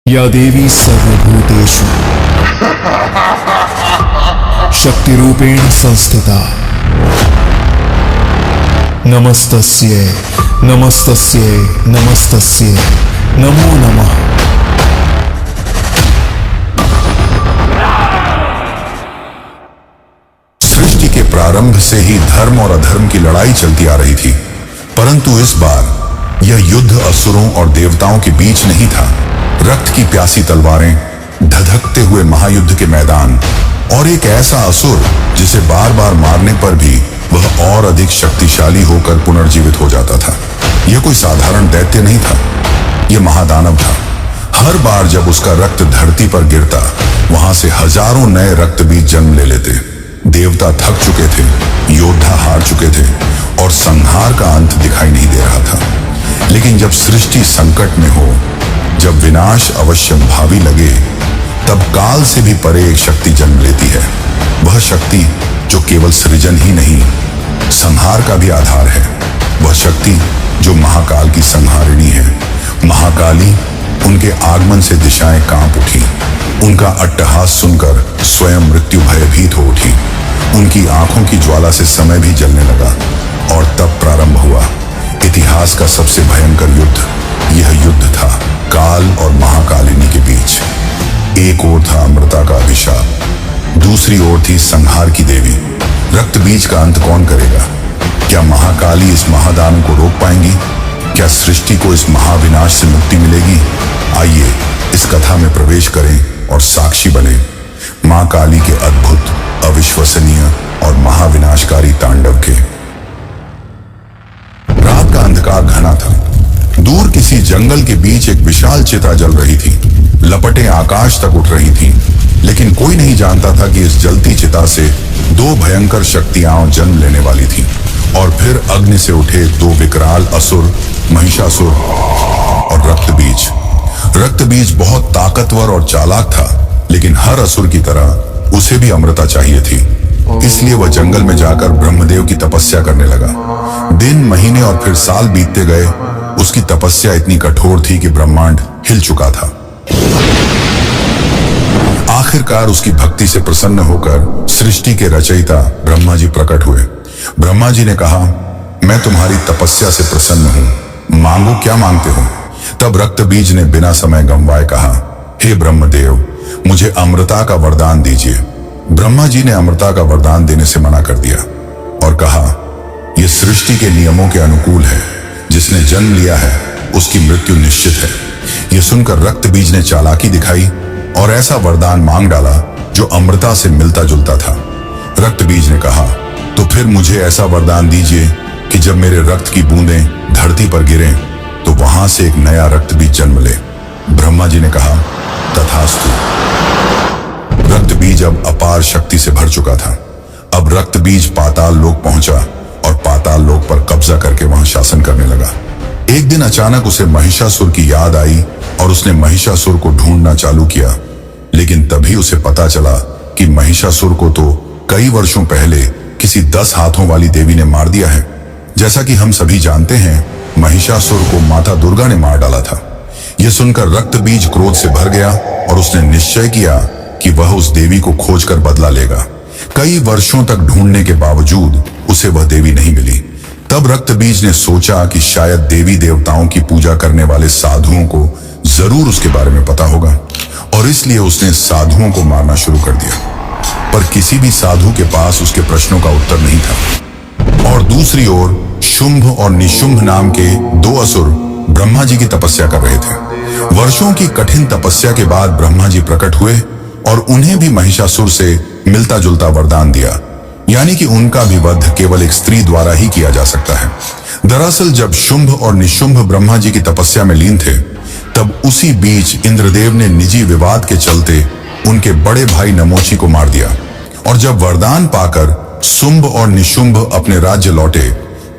या देवी सर्वभूतेषु शक्तिरूपेण संस्थिता नमस्तस्यै नमस्तस्यै नमस्तस्यै नमो नमः। सृष्टि के प्रारंभ से ही धर्म और अधर्म की लड़ाई चलती आ रही थी, परंतु इस बार यह युद्ध असुरों और देवताओं के बीच नहीं था। रक्त की प्यासी तलवारें, धधकते हुए महायुद्ध के मैदान और एक ऐसा असुर जिसे बार बार मारने पर भी वह और अधिक शक्तिशाली होकर पुनर्जीवित हो जाता था। यह कोई साधारण दैत्य नहीं था, यह महादानव था। हर बार जब उसका रक्त धरती पर गिरता, वहां से हजारों नए रक्त बीज जन्म ले लेते। देवता थक चुके थे, योद्धा हार चुके थे और संहार का अंत दिखाई नहीं दे रहा था। लेकिन जब सृष्टि संकट में हो, जब विनाश अवश्य भावी लगे, तब काल से भी परे एक शक्ति जन्म लेती है। वह शक्ति जो केवल सृजन ही नहीं, संहार का भी आधार है। वह शक्ति जो महाकाल की संहारिणी है। महाकाली, उनके आगमन से दिशाएं कांप उठी। उनका अट्टहास सुनकर स्वयं मृत्यु भयभीत हो उठी। उनकी आंखों की ज्वाला से समय भी जलने लगा और तब प्रारंभ हुआ इतिहास का सबसे भयंकर युद्ध। यह युद्ध था काल और महाकालिनी के बीच। एक ओर था अमृता का अभिशाप, दूसरी ओर थी संहार की देवी। रक्त बीज का अंत कौन करेगा? क्या महाकाली इस महादान को रोक पाएंगी? क्या सृष्टि को इस महाविनाश से मुक्ति मिलेगी? आइए इस कथा में प्रवेश करें और साक्षी बने मां काली के अद्भुत, अविश्वसनीय और महाविनाशकारी तांडव के। रात का अंधकार घना था। दूर किसी जंगल के बीच एक विशाल चिता जल रही थी। लपटें आकाश तक उठ रही थीं, लेकिन कोई नहीं जानता था कि इस जलती चिता से दो भयंकर शक्तियां जन्म लेने वाली थीं। और फिर अग्नि से उठे दो विकराल असुर, महिषासुर और रक्तबीज। रक्तबीज बहुत ताकतवर और चालाक था, लेकिन हर असुर की तरह उसे भी अमृता चाहिए थी। इसलिए वह जंगल में जाकर ब्रह्मदेव की तपस्या करने लगा। दिन, महीने और फिर साल बीतते गए। उसकी तपस्या इतनी कठोर थी कि ब्रह्मांड हिल चुका था। आखिरकार उसकी भक्ति से प्रसन्न होकर सृष्टि के रचयिता ब्रह्मा जी प्रकट हुए। ब्रह्मा जी ने कहा, मैं तुम्हारी तपस्या से प्रसन्न हूं, मांगो क्या मांगते हो? तब रक्तबीज ने बिना समय गंवाए कहा, हे ब्रह्मदेव, मुझे अमृता का वरदान दीजिए। ब्रह्मा जी ने अमृता का वरदान देने से मना कर दिया और कहा, यह सृष्टि के नियमों के अनुकूल है। जिसने जन्म लिया है उसकी मृत्यु निश्चित है। यह सुनकर रक्तबीज ने चालाकी दिखाई और ऐसा वरदान मांग डाला जो अमृता से मिलता जुलता था। रक्तबीज ने कहा, तो फिर मुझे ऐसा वरदान दीजिए कि जब मेरे रक्त की बूंदें धरती पर गिरें तो वहां से एक नया रक्तबीज जन्म ले। ब्रह्मा जी ने कहा, तथास्तु। रक्तबीज अब अपार शक्ति से भर चुका था। अब रक्तबीज पाताल लोक पहुंचा और पाताल लोक पर कब्जा करके वहां शासन करने लगा। एक दिन अचानक उसे महिषासुर की याद आई और उसने महिषासुर को ढूंढना चालू किया। लेकिन तभी उसे पता चला कि महिषासुर को तो कई वर्षों पहले किसी 10 हाथों वाली देवी ने मार दिया है। जैसा कि हम सभी जानते हैं, महिषासुर को माता दुर्गा ने मार डाला था। यह सुनकर रक्तबीज क्रोध से भर गया और उसने निश्चय किया कि वह उस देवी को खोजकर बदला लेगा। कई वर्षों तक ढूंढने के बावजूद उसे वह देवी नहीं मिली। तब रक्तबीज ने सोचा कि शायद देवी देवताओं की पूजा करने वाले साधुओं को जरूर उसके बारे में पता होगा, और इसलिए उसने साधुओं को मारना शुरू कर दिया। पर किसी भी साधु के पास उसके प्रश्नों का उत्तर नहीं था। और दूसरी ओर शुंभ और निशुंभ नाम के 2 असुर ब्रह्मा जी की तपस्या कर रहे थे। वर्षों की कठिन तपस्या के बाद ब्रह्मा जी प्रकट हुए और उन्हें भी महिषासुर से मिलता जुलता वरदान दिया, यानी कि उनका भी वध केवल एक स्त्री द्वारा ही किया जा सकता है। दरअसल जब शुंभ और निशुंभ ब्रह्मा जी की तपस्या में लीन थे, तब उसी बीच इंद्रदेव ने निजी विवाद के चलते उनके बड़े भाई नमोची को मार दिया। और जब वरदान पाकर शुंभ और निशुंभ अपने राज्य लौटे,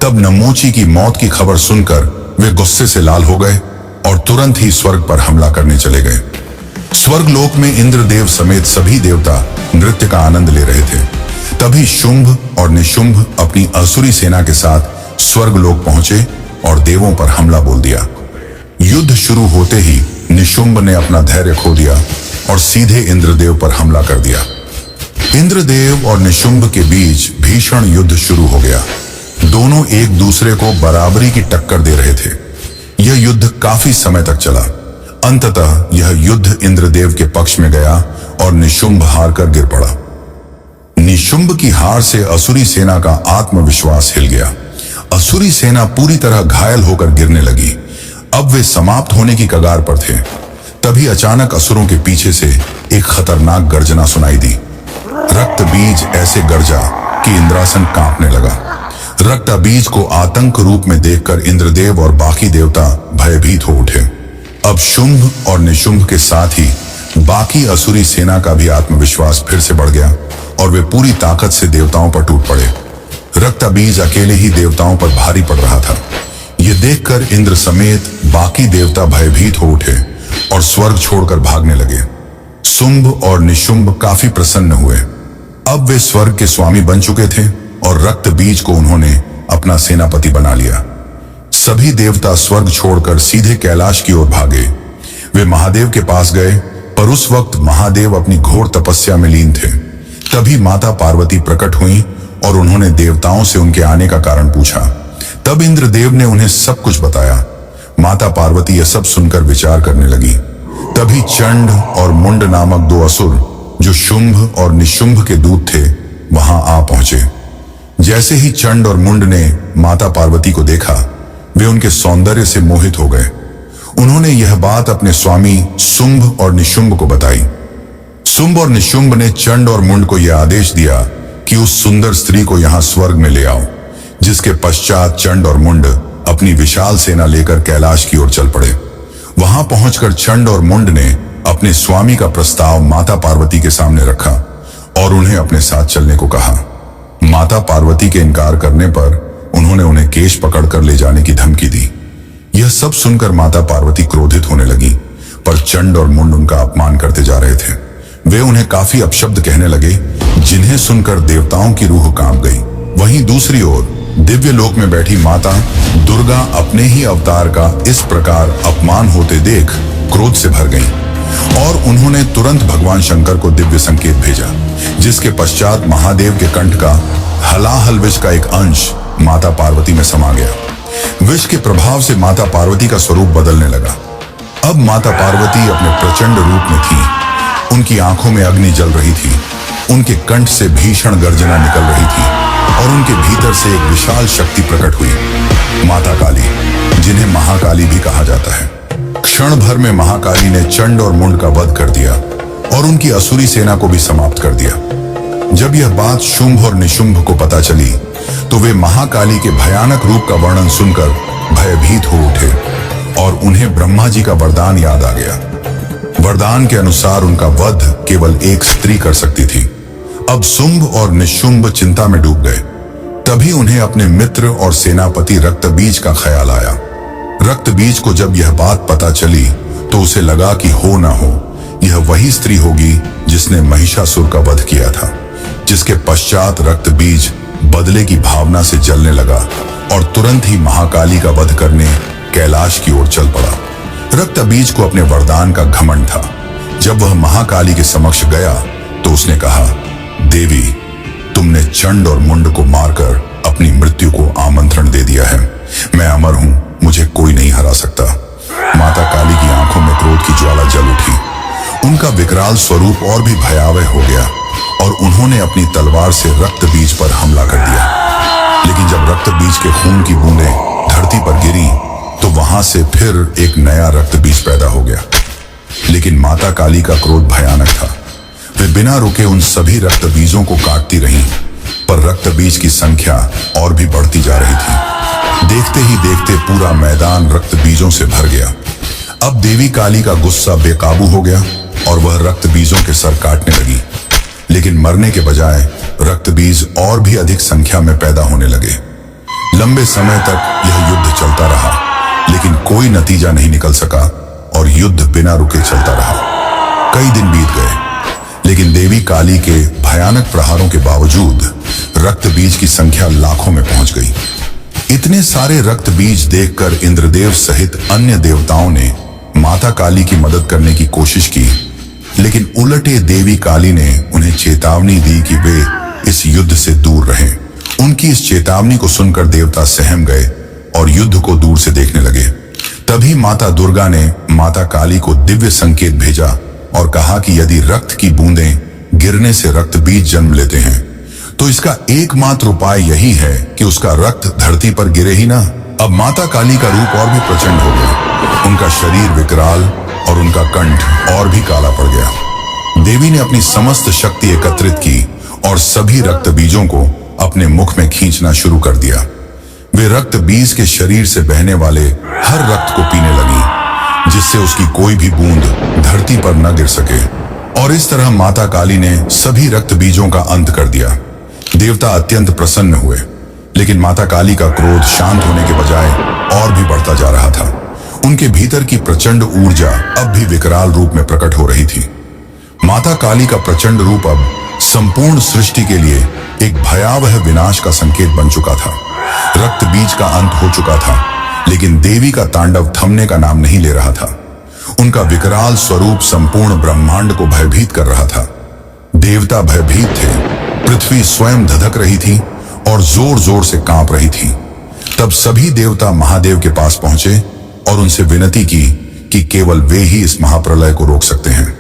तब नमोची की मौत की खबर सुनकर वे गुस्से से लाल हो गए और तुरंत ही स्वर्ग पर हमला करने चले गए। स्वर्गलोक में इंद्रदेव समेत सभी देवता नृत्य का आनंद ले रहे थे। तभी शुंभ और निशुंभ अपनी असुरी सेना के साथ स्वर्गलोक पहुंचे और देवों पर हमला बोल दिया। युद्ध शुरू होते ही निशुंभ ने अपना धैर्य खो दिया और सीधे इंद्रदेव पर हमला कर दिया। इंद्रदेव और निशुंभ के बीच भीषण युद्ध शुरू हो गया। दोनों एक दूसरे को बराबरी की टक्कर दे रहे थे। यह युद्ध काफी समय तक चला। अंततः यह युद्ध इंद्रदेव के पक्ष में गया और निशुंभ हार कर गिर पड़ा। निशुंभ की हार से असुरी सेना का आत्मविश्वास हिल गया। असुरी सेना पूरी तरह घायल होकर गिरने लगी। अब वे समाप्त होने की कगार पर थे। तभी अचानक असुरों के पीछे से एक खतरनाक गर्जना सुनाई दी। रक्त बीज ऐसे गर्जा कि इंद्रासन कांपने लगा। रक्त बीज को आतंक रूप में देखकर इंद्रदेव और बाकी देवता भयभीत हो उठे। अब शुंभ और निशुंभ के साथ ही बाकी असुरी सेना का भी आत्मविश्वास फिर से बढ़ गया और वे पूरी ताकत से देवताओं पर टूट पड़े। रक्त बीज अकेले ही देवताओं पर भारी पड़ रहा था। यह देखकर इंद्र समेत बाकी देवता भयभीत हो उठे और स्वर्ग छोड़कर भागने लगे। शुंभ और निशुंभ काफी प्रसन्न हुए। अब वे स्वर्ग के स्वामी बन चुके थे और रक्त बीज को उन्होंने अपना सेनापति बना लिया। सभी देवता स्वर्ग छोड़कर सीधे कैलाश की ओर भागे। वे महादेव के पास गए, पर उस वक्त महादेव अपनी घोर तपस्या में लीन थे। तभी माता पार्वती प्रकट हुई और उन्होंने देवताओं से उनके आने का कारण पूछा। तब इंद्रदेव ने उन्हें सब कुछ बताया। माता पार्वती यह सब सुनकर विचार करने लगी। तभी चंड और मुंड नामक दो असुर, जो शुंभ और निशुंभ के दूत थे, वहां आ पहुंचे। जैसे ही चंड और मुंड ने माता पार्वती को देखा, वे उनके सौंदर्य से मोहित हो गए। उन्होंने यह बात अपने स्वामी शुंभ और निशुंभ को बताई। शुंभ और निशुंभ ने चंड और मुंड को यह आदेश दिया कि उस सुंदर स्त्री को यहां स्वर्ग में ले आओ। जिसके पश्चात चंड और मुंड अपनी विशाल सेना लेकर कैलाश की ओर चल पड़े। वहां पहुंचकर चंड और मुंड ने अपने स्वामी का प्रस्ताव माता पार्वती के सामने रखा और उन्हें अपने साथ चलने को कहा। माता पार्वती के इनकार करने पर उन्होंने उन्हें केश पकड़कर ले जाने की धमकी दी। यह सब सुनकर माता पार्वती क्रोधित होने लगी, पर चंड और मुंड उनका अपमान करते जा रहे थे। वे उन्हें काफी अपशब्द कहने लगे, जिन्हें सुनकर देवताओं की रूह कांप गई। वहीं दूसरी ओर दिव्य लोक में बैठी माता दुर्गा अपने ही अवतार का इस प्रकार अपमान होते देख क्रोध से भर गईं और उन्होंने तुरंत भगवान शंकर को दिव्य संकेत भेजा, जिसके पश्चात महादेव के कंठ का हलाहल विष का एक अंश माता पार्वती में समा गया। विष के प्रभाव से माता पार्वती का स्वरूप बदलने लगा। अब माता पार्वती अपने प्रचंड रूप में थी। उनकी आंखों में अग्नि जल रही थी, उनके कंठ से भीषण गर्जना निकल रही थी और उनके भीतर से एक विशाल शक्ति प्रकट हुई, माता काली, जिन्हें महाकाली भी कहा जाता है। क्षण भर में महाकाली ने चंड और मुंड का वध कर दिया और उनकी असुरी सेना को भी समाप्त कर दिया। जब यह बात शुंभ और निशुंभ को पता चली, तो वे महाकाली के भयानक रूप का वर्णन सुनकर भयभीत हो उठे और उन्हें ब्रह्मा जी का वरदान याद आ गया। वरदान के अनुसार उनका वध केवल एक स्त्री कर सकती थी। अब शुंभ और निशुंभ चिंता में डूब गए। तभी उन्हें अपने मित्र और सेनापति रक्तबीज का ख्याल आया। रक्तबीज को जब यह बात पता चली, तो उसे लगा कि हो ना हो, यह वही स्त्री होगी जिसने महिषासुर का वध किया था। जिसके पश्चात रक्तबीज बदले की भावना से जलने लगा और तुरंत ही महाकाली का वध करने कैलाश की ओर चल पड़ा। रक्तबीज को अपने वरदान का घमंड था। जब वह महाकाली के समक्ष गया, तो उसने कहा, देवी, तुमने चंड और मुंड को मारकर अपनी मृत्यु को आमंत्रण दे दिया है। मैं अमर हूं, मुझे कोई नहीं हरा सकता। माता काली की आंखों में क्रोध की ज्वाला जल उठी। उनका विकराल स्वरूप और भी भयावह हो गया और उन्होंने अपनी तलवार से रक्तबीज पर हमला कर दिया। लेकिन जब रक्तबीज के खून की बूंदें धरती पर गिरी, तो वहां से फिर एक नया रक्तबीज पैदा हो गया। लेकिन माता काली का क्रोध भयानक था। वे बिना रुके उन सभी रक्तबीजों को काटती रहीं, पर रक्तबीज की संख्या और भी बढ़ती जा रही थी। देखते ही देखते पूरा मैदान रक्तबीजों से भर गया। अब देवी काली का गुस्सा बेकाबू हो गया और वह रक्तबीजों के सर काटने लगी। लेकिन मरने के बजाय रक्तबीज और भी अधिक संख्या में पैदा होने लगे। लंबे समय तक यह युद्ध चलता रहा, लेकिन कोई नतीजा नहीं निकल सका और युद्ध बिना रुके चलता रहा। कई दिन बीत गए, लेकिन देवी काली के भयानक प्रहारों के बावजूद रक्तबीज की संख्या लाखों में पहुंच गई। इतने सारे रक्तबीज देखकर इंद्रदेव सहित अन्य देवताओं ने माता काली की मदद करने की कोशिश की, लेकिन उलटे देवी काली ने उन्हें चेतावनी दी कि वे इस युद्ध से दूर रहें। उनकी इस चेतावनी को सुनकर देवता सहम गए और युद्ध को दूर से देखने लगे। तभी माता दुर्गा ने माता काली को दिव्य संकेत भेजा और कहा कि यदि रक्त की बूंदें गिरने से रक्त बीज जन्म लेते हैं तो इसका एकमात्र उपाय यही है कि उसका रक्त धरती पर गिरे ही ना। अब माता काली का रूप और भी प्रचंड हो गया, उनका शरीर विकराल और उनका कंठ और भी काला पड़ गया। देवी ने अपनी समस्त शक्ति एकत्रित की और सभी रक्त बीजों को अपने मुख में खींचना शुरू कर दिया। वे रक्त बीज के शरीर से बहने वाले हर रक्त को पीने लगी, जिससे उसकी कोई भी बूंद धरती पर न गिर सके। और इस तरह माता काली ने सभी रक्त बीजों का अंत कर दिया। देवता अत्यंत प्रसन्न हुए, लेकिन माता काली का क्रोध शांत होने के बजाय और भी बढ़ता जा रहा था। उनके भीतर की प्रचंड ऊर्जा अब भी विकराल रूप में प्रकट हो रही थी। माता काली का प्रचंड रूप अब संपूर्ण सृष्टि के लिए एक भयावह विनाश का संकेत बन चुका था। रक्त बीज का अंत हो चुका था, लेकिन देवी का तांडव थमने का नाम नहीं ले रहा था। उनका विकराल स्वरूप संपूर्ण ब्रह्मांड को भयभीत कर रहा था। देवता भयभीत थे, पृथ्वी स्वयं धधक रही थी और जोर जोर से कांप रही थी। तब सभी देवता महादेव के पास पहुंचे और उनसे विनती की कि केवल वे ही इस महाप्रलय को रोक सकते हैं।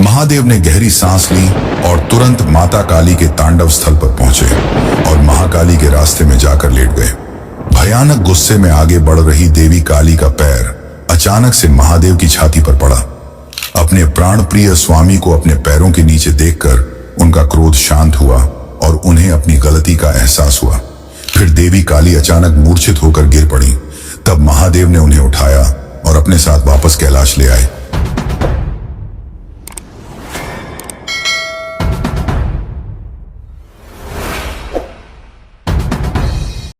महादेव ने गहरी सांस ली और तुरंत माता काली के तांडव स्थल पर पहुंचे और महाकाली के रास्ते में जाकर लेट गए। भयानक गुस्से में आगे बढ़ रही देवी काली का पैर अचानक से महादेव की छाती पर पड़ा। अपने प्राण प्रिय स्वामी को अपने पैरों के नीचे देखकर उनका क्रोध शांत हुआ और उन्हें अपनी गलती का एहसास हुआ। फिर देवी काली अचानक मूर्छित होकर गिर पड़ी। तब महादेव ने उन्हें उठाया और अपने साथ वापस कैलाश ले आए।